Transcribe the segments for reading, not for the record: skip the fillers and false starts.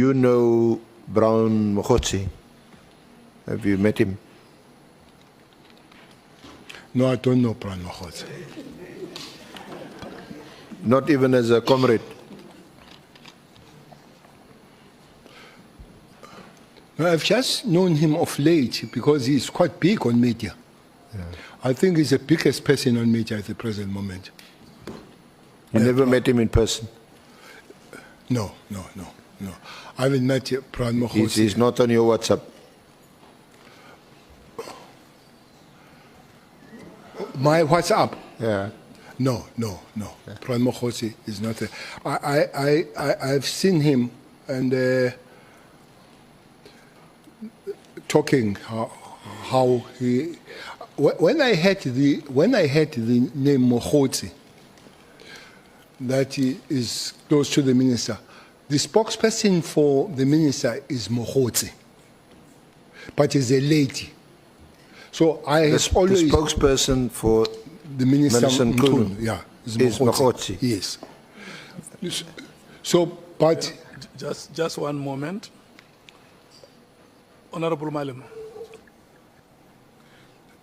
you know Brown Mkhwanazi? Have you met him? No, I don't know Brown Mkhwanazi. Not even as a comrade? No, I've just known him of late because he's quite big on media. Yeah. I think he's the biggest person on media at the present moment. You never met him in person? No. I haven't met Brown Mkhwanazi. He's not on your WhatsApp? My WhatsApp? Yeah. No. Yeah. Brown Mkhwanazi is not there. I've seen him and talking how he. When I heard the name Mkhwanazi, that he is close to the minister, the spokesperson for the minister is Mkhwanazi, but is a lady. So I have always the spokesperson for the minister Mkhwanazi, yeah, is Mkhwanazi. Yes. So, but just one moment, Honorable Malema.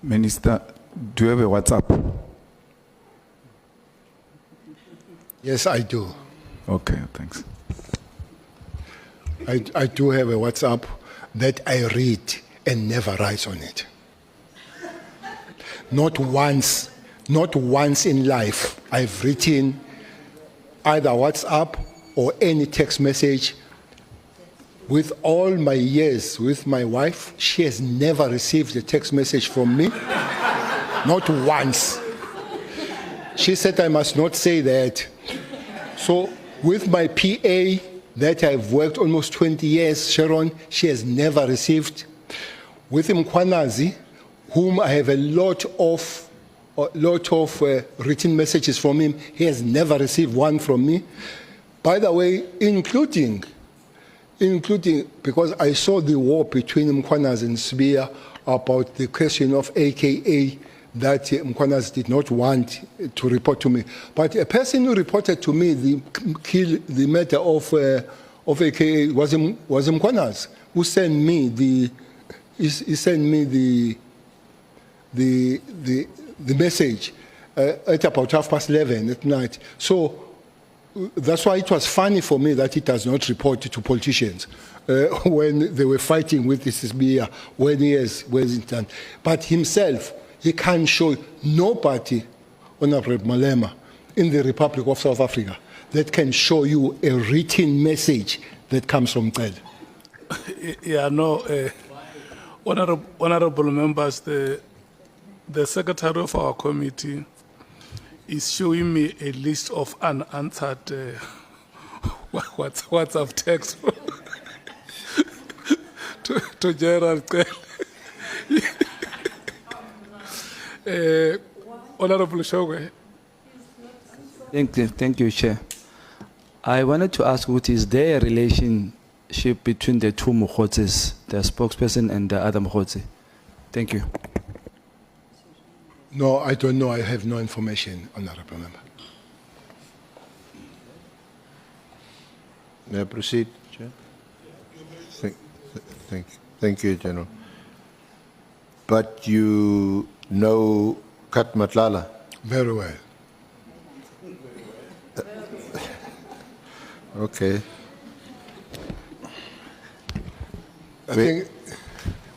Minister, do you have a WhatsApp? Yes, I do. Okay, thanks. I do have a WhatsApp that I read and never write on it. Not once in life I've written either WhatsApp or any text message. With all my years with my wife, she has never received a text message from me. Not once. She said I must not say that. So with my PA that I've worked almost 20 years, Sharon, she has never received. With Mkhwanazi, whom I have a lot of written messages from him, he has never received one from me. By the way, including because I saw the war between Mkhwanazi and Sibiya about the question of AKA that Mkhwanazi did not want to report to me. But a person who reported to me the matter of AKA was Mkhwanazi, who sent me the message at about 11:30 at night. So that's why it was funny for me that he does not report to politicians when they were fighting with this Sibiya, when he hasn't done. But himself, he can't show nobody, Honorable Malema, in the Republic of South Africa that can show you a written message that comes from Cele. Yeah, no, honorable members, the secretary of our committee is showing me a list of unanswered WhatsApp text to General Cele. Honorable Shogwe. Thank you, Chair. I wanted to ask, what is there a relationship between the two Mkhwanazis, the spokesperson and the other Mkhwanazi? Thank you. No, I don't know. I have no information, Honorable Member. May I proceed, Chair? Thank you, General. But you know Matlala? Very well. Okay.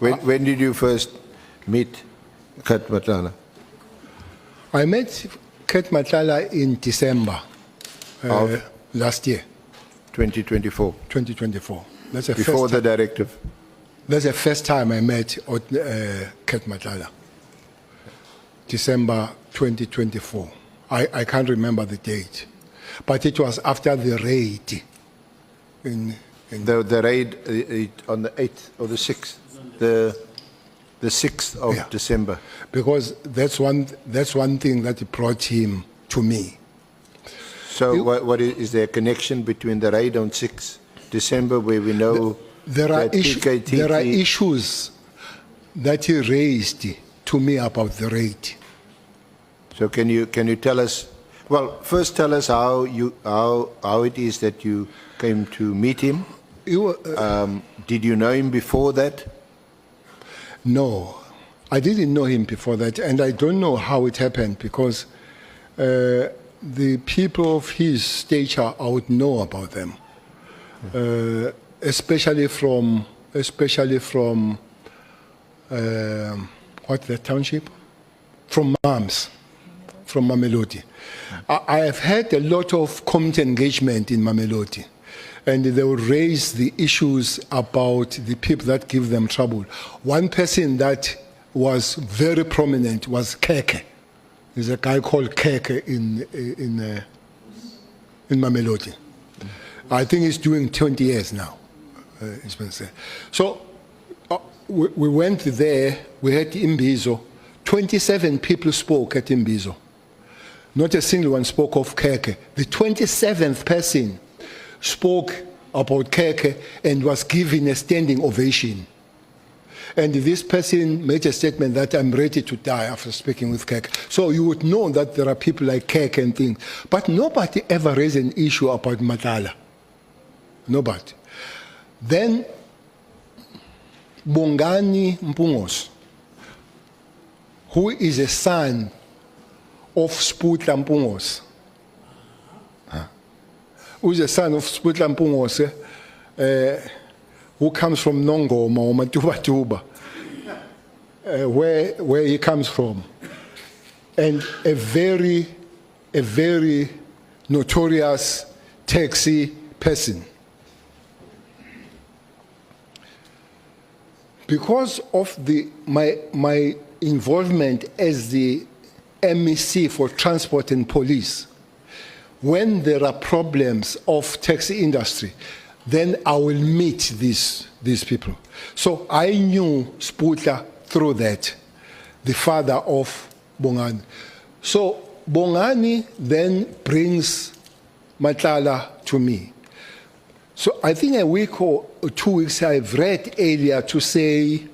When did you first meet Matlala? I met Matlala in December last year. 2024? 2024. That's the Before the directive? That's the first time I met Matlala. December 2024. I can't remember the date. But it was after the raid. The raid on the 8th or the 6th? The 6th of December. Because that's one thing that brought him to me. So what is there a connection between the raid on 6th December where we know there are issues that he raised to me about the raid. So can you tell us, well, first tell us how it is that you came to meet him. Did you know him before that? No, I didn't know him before that, and I don't know how it happened because the people of his stature, I would know about them, especially from what the township? From Mams, from Mamelodi. I have had a lot of community engagement in Mamelodi, and they will raise the issues about the people that give them trouble. One person that was very prominent was Keke. There's a guy called Keke in Mamelodi. I think he's doing 20 years now. It's been said. So we went there. We had Imbizo. 27 people spoke at Imbizo. Not a single one spoke of Keke. The 27th person spoke about Keke and was given a standing ovation. And this person made a statement that I'm ready to die after speaking with Keke. So you would know that there are people like Keke and things. But nobody ever raised an issue about Matlala. Nobody. Then Bongani Mpungos, who is a son of Sputla Mpungos, who is a son of Sputla Mpungos, who comes from Nongoma or Matubatuba, where he comes from, and a very notorious taxi person. Because of my involvement as the MEC for Transport and Police, when there are problems of taxi industry, then I will meet these people. So I knew Sputla through that, the father of Bongani. So Bongani then brings Matlala to me. So I think a week or 2 weeks I've read earlier to say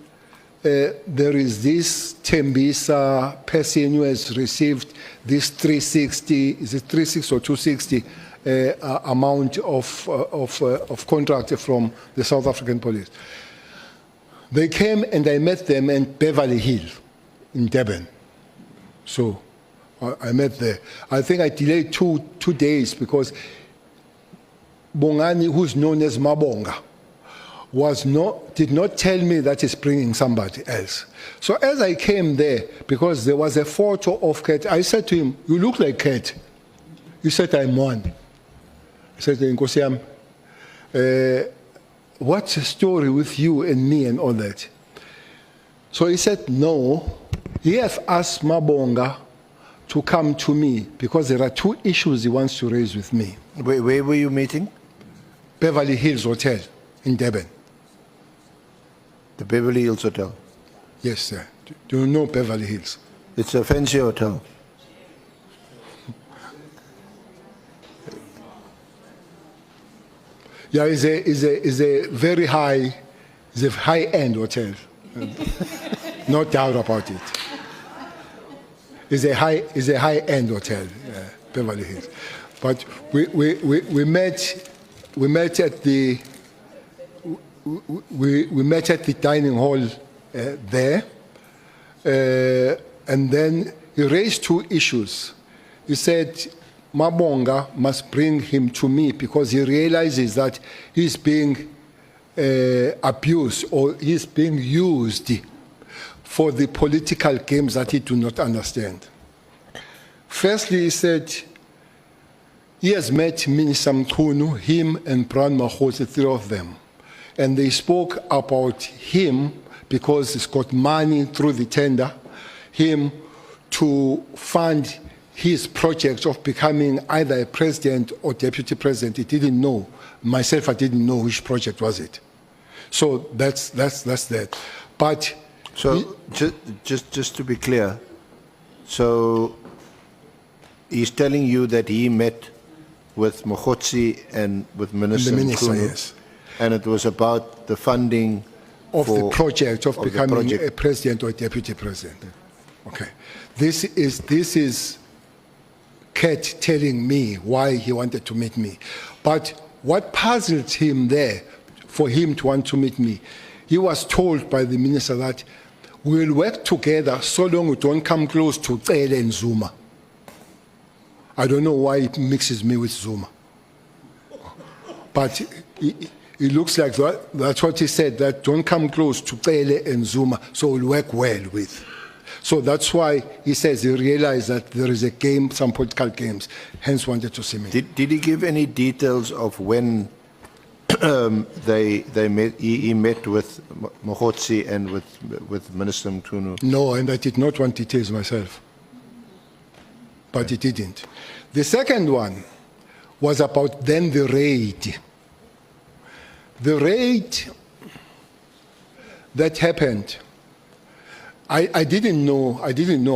there is this Tembisa person who has received this 360, is it 360 or 260 amount of contract from the South African police. They came and I met them in Beverly Hill in Durban. So I met there. I think I delayed two days because Bongani, who's known as Mabonga, did not tell me that he's bringing somebody else. So as I came there, because there was a photo of Kat, I said to him, "You look like Kat." He said, "I'm one." I said to him, "Nkosiam, what's the story with you and me and all that?" So he said, "No, he has asked Mabonga to come to me because there are 2 issues he wants to raise with me." Where were you meeting? Beverly Hills Hotel in Durban. The Beverly Hills Hotel. Yes, sir. Do you know Beverly Hills? It's a fancy hotel. Yeah, it's a very high, it's a high-end hotel. No doubt about it. It's a high-end hotel, Beverly Hills. But we met at the dining hall there, and then he raised 2 issues. He said Mabonga must bring him to me because he realizes that he's being abused or he's being used for the political games that he do not understand. Firstly, he said he has met Minister Mchunu, him and Brown Mahosi, 3 of them. And they spoke about him because he's got money through the tender, him to fund his project of becoming either a president or deputy president. He didn't know. Myself, I didn't know which project was it. So that's that. But so just to be clear, so he's telling you that he met with Mkhwanazi and with Minister Mchunu, yes. And it was about the funding of the project of becoming project. a president or a deputy president. Okay. This is Kat telling me why he wanted to meet me. But what puzzled him there, for him to want to meet me. He was told by the minister that we'll work together so long we don't come close to Cele and Zuma. I don't know why he mixes me with Zuma. But it looks like that's what he said, that don't come close to Cele and Zuma, so we'll work well with. So that's why he says he realized that there is a game, some political games, hence wanted to see me. Did he give any details of when they met? He met with Mkhwanazi and with Minister Mchunu. No, and I did not want details myself. But he didn't. The second one was about then the raid. The raid that happened, I didn't know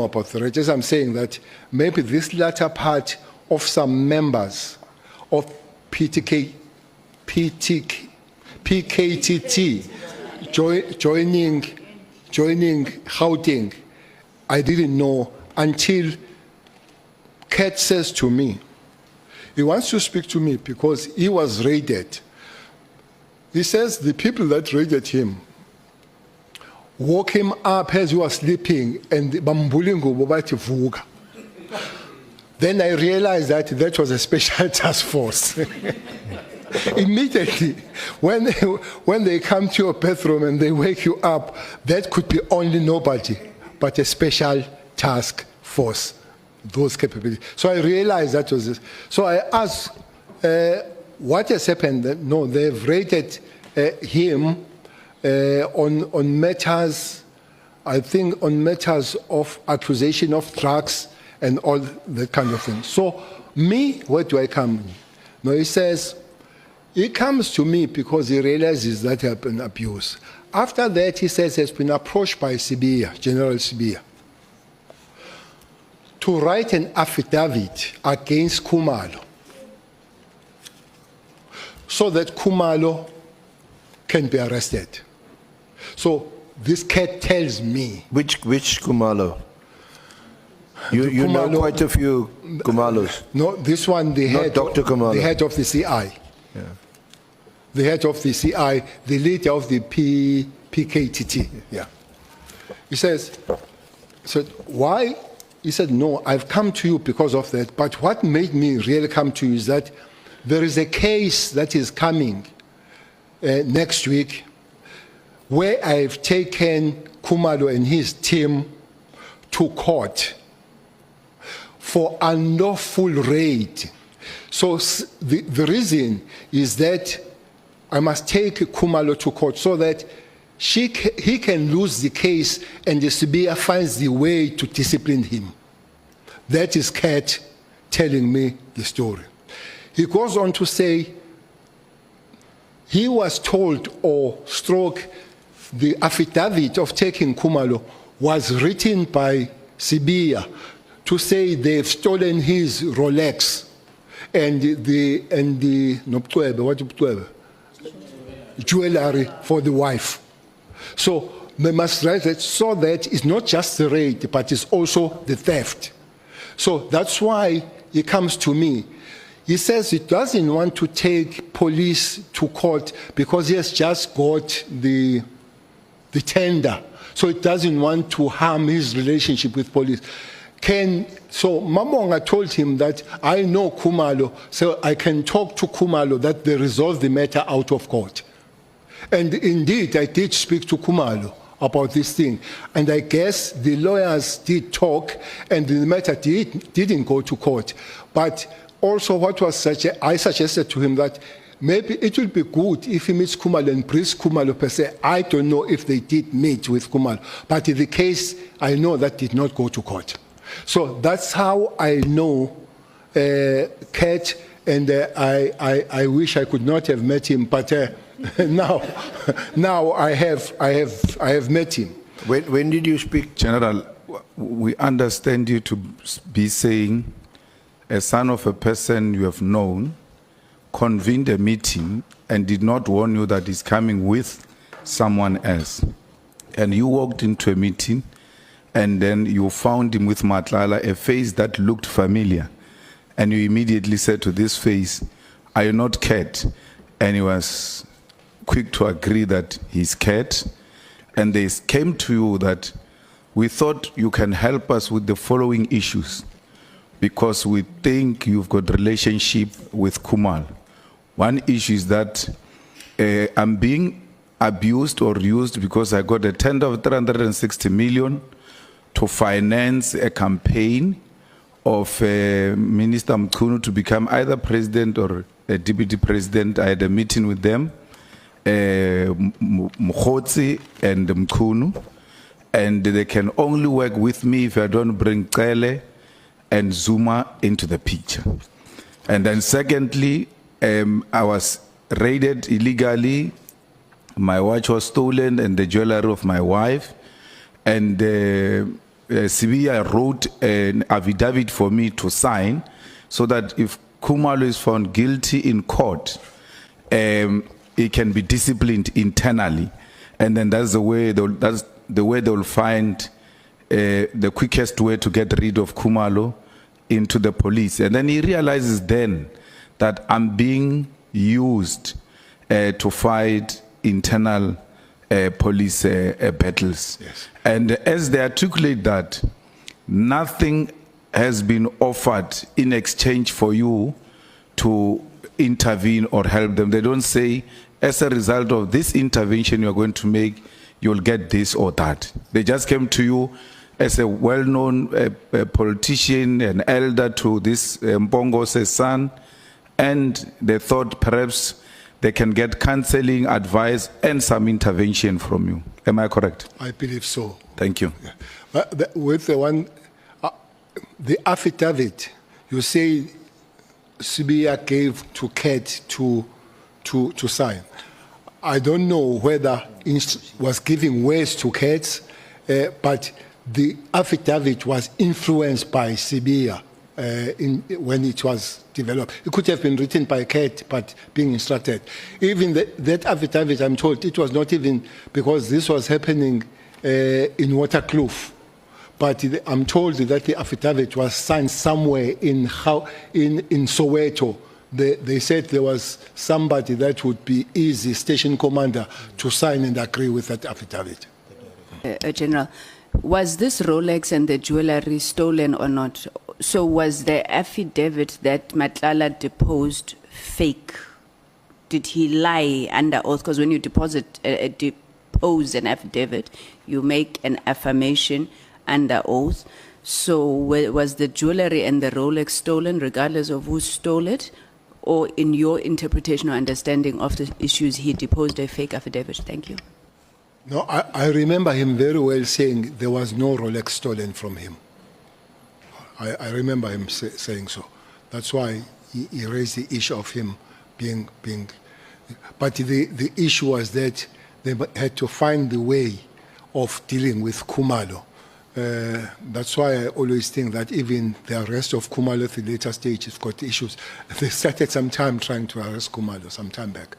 about the raid. As I'm saying that maybe this latter part of some members of PKTT joining Gauteng, I didn't know until Kat says to me, he wants to speak to me because he was raided. He says the people that raided him woke him up as he was sleeping and bambulingo bobati vuka. Then I realized that that was a special task force. Immediately, when they come to your bathroom and they wake you up, that could be only nobody but a special task force. Those capabilities. So I realized that was this. So I asked, what has happened? No, they've raided him on matters, I think on matters of accusation of drugs and all that kind of thing. So me, where do I come? No, he says, he comes to me because he realizes that he has been abused. After that, he says he has been approached by Sibia, General Sibia, to write an affidavit against Khumalo so that Khumalo can be arrested. So this cat tells me. Which Khumalo? You know Khumalo- quite a few Khumalos. No, this one, the Not head, Dr. Khumalo. the head of the CI. Yeah. The head of the CI, the leader of the PKTT. Yeah. He says, why? He said, no, I've come to you because of that. But what made me really come to you is that there is a case that is coming next week where I've taken Khumalo and his team to court for unlawful raid. So the reason is that I must take Khumalo to court so that he can lose the case and the Sibia finds the way to discipline him. That is Kat telling me the story. He goes on to say he was told or stroke the affidavit of taking Khumalo was written by Sibia to say they've stolen his Rolex and the jewelry for the wife. So they must write it so that it's not just the raid, but it's also the theft. So that's why he comes to me. He says he doesn't want to take police to court because he has just got the tender. So he doesn't want to harm his relationship with police. So Mamonga told him that I know Khumalo, so I can talk to Khumalo that they resolve the matter out of court. And indeed, I did speak to Khumalo about this thing. And I guess the lawyers did talk and the matter didn't go to court. But also what was I suggested to him that maybe it will be good if he meets Khumalo and brings Khumalo per se. I don't know if they did meet with Khumalo. But in the case, I know that did not go to court. So that's how I know Kat, and I wish I could not have met him, but now I have met him. When did you speak? General, we understand you to be saying a son of a person you have known convened a meeting and did not warn you that he's coming with someone else. And you walked into a meeting and then you found him with Matlala, a face that looked familiar. And you immediately said to this face, "Are you not Kat?" And he was quick to agree that he's scared. And they came to you that we thought you can help us with the following issues because we think you've got relationship with Kumal. One issue is that I'm being abused or used because I got a tender of 360 million to finance a campaign of Minister Mchunu to become either president or a deputy president. I had a meeting with them, Mkhwanazi and Mchunu, and they can only work with me if I don't bring Cele and Zuma into the picture. And then secondly, I was raided illegally, my watch was stolen and the jewelry of my wife, and Sibia wrote an affidavit for me to sign so that if Khumalo is found guilty in court, he can be disciplined internally. And then that's the way they'll find the quickest way to get rid of Khumalo into the police. And then he realizes then that I'm being used to fight internal police battles. Yes. And as they articulate that, nothing has been offered in exchange for you to intervene or help them. They don't say, as a result of this intervention you're going to make, you'll get this or that. They just came to you as a well-known politician, an elder to this Mpongo's son, and they thought perhaps they can get counseling, advice, and some intervention from you. Am I correct? I believe so. Thank you. Yeah. But with the one, the affidavit, you say Sibia gave to Kate to sign. I don't know whether was giving words to Kate, but the affidavit was influenced by Sibia when it was developed. It could have been written by Kate, but being instructed. Even that affidavit, I'm told, it was not even because this was happening in Waterkloof. But I'm told that the affidavit was signed somewhere in Soweto. They said there was somebody that would be easy, station commander, to sign and agree with that affidavit. General, was this Rolex and the jewelry stolen or not? So was the affidavit that Matlala deposed fake? Did he lie under oath? Because when you depose an affidavit, you make an affirmation under oath. So was the jewelry and the Rolex stolen regardless of who stole it? Or in your interpretation or understanding of the issues, he deposed a fake affidavit? Thank you. No, I remember him very well saying there was no Rolex stolen from him. I remember him saying so. That's why he raised the issue of him being. But the issue was that they had to find the way of dealing with Khumalo. That's why I always think that even the arrest of Khumalo at the later stage has got issues. They started some time trying to arrest Khumalo some time back.